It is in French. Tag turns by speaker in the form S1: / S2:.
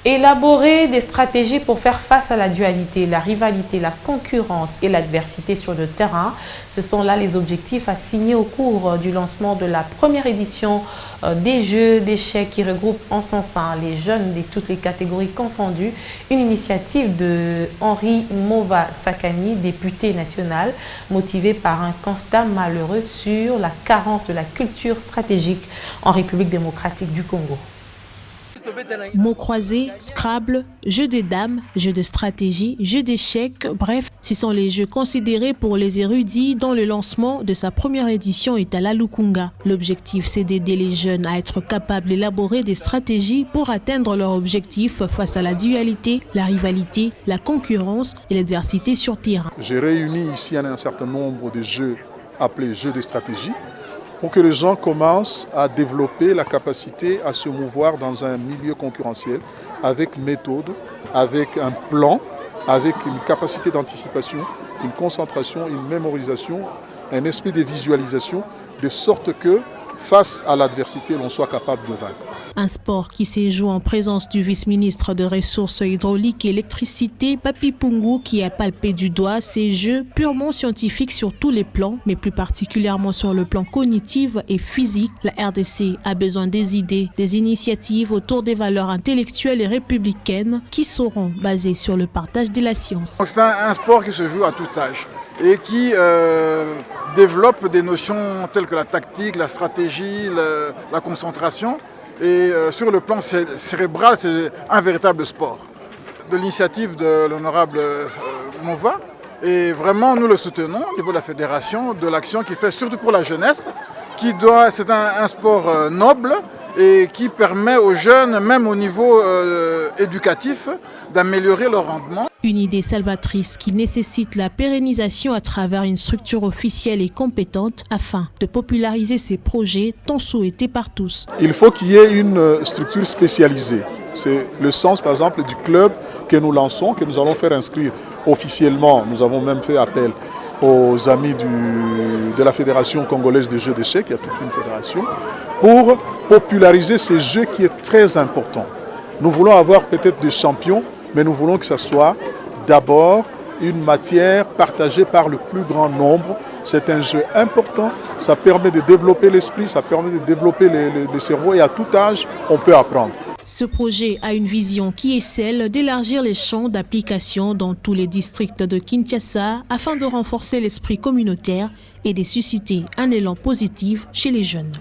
S1: Élaborer des stratégies pour faire face à la dualité, la rivalité, la concurrence et l'adversité sur le terrain. Ce sont là les objectifs assignés au cours du lancement de la première édition des Jeux d'échecs qui regroupe en son sein les jeunes de toutes les catégories confondues. Une initiative de Henri Mova Sakani, député national, motivé par un constat malheureux sur la carence de la culture stratégique en République démocratique du Congo.
S2: Mots croisés, Scrabble, jeux des dames, jeux de stratégie, jeux d'échecs, bref, ce sont les jeux considérés pour les érudits dont le lancement de sa première édition est à la Lukunga. L'objectif, c'est d'aider les jeunes à être capables d'élaborer des stratégies pour atteindre leur objectif face à la dualité, la rivalité, la concurrence et l'adversité sur terrain.
S3: J'ai réuni ici un certain nombre de jeux appelés jeux de stratégie, pour que les gens commencent à développer la capacité à se mouvoir dans un milieu concurrentiel avec méthode, avec un plan, avec une capacité d'anticipation, une concentration, une mémorisation, un esprit de visualisation, de sorte que face à l'adversité, l'on soit capable de vaincre.
S2: Un sport qui s'est joué en présence du vice-ministre de Ressources hydrauliques et électricité, Papi Pungu, qui a palpé du doigt ces jeux purement scientifiques sur tous les plans, mais plus particulièrement sur le plan cognitif et physique. La RDC a besoin des idées, des initiatives autour des valeurs intellectuelles et républicaines qui seront basées sur le partage de la science.
S4: C'est un sport qui se joue à tout âge et qui développe des notions telles que la tactique, la stratégie, la concentration. Et sur le plan cérébral, c'est un véritable sport. De l'initiative de l'honorable Mova, et vraiment nous le soutenons au niveau de la fédération, de l'action qu'il fait surtout pour la jeunesse, c'est un sport noble et qui permet aux jeunes, même au niveau éducatif, d'améliorer leur rendement.
S2: Une idée salvatrice qui nécessite la pérennisation à travers une structure officielle et compétente afin de populariser ces projets tant souhaités par tous.
S3: Il faut qu'il y ait une structure spécialisée. C'est le sens, par exemple, du club que nous lançons, que nous allons faire inscrire officiellement. Nous avons même fait appel aux amis de la Fédération congolaise des jeux d'échecs, il y a toute une fédération, pour populariser ces jeux qui est très important. Nous voulons avoir peut-être des champions, mais nous voulons que ce soit d'abord une matière partagée par le plus grand nombre. C'est un jeu important, ça permet de développer l'esprit, ça permet de développer le cerveau et à tout âge, on peut apprendre.
S2: Ce projet a une vision qui est celle d'élargir les champs d'application dans tous les districts de Kinshasa afin de renforcer l'esprit communautaire et de susciter un élan positif chez les jeunes.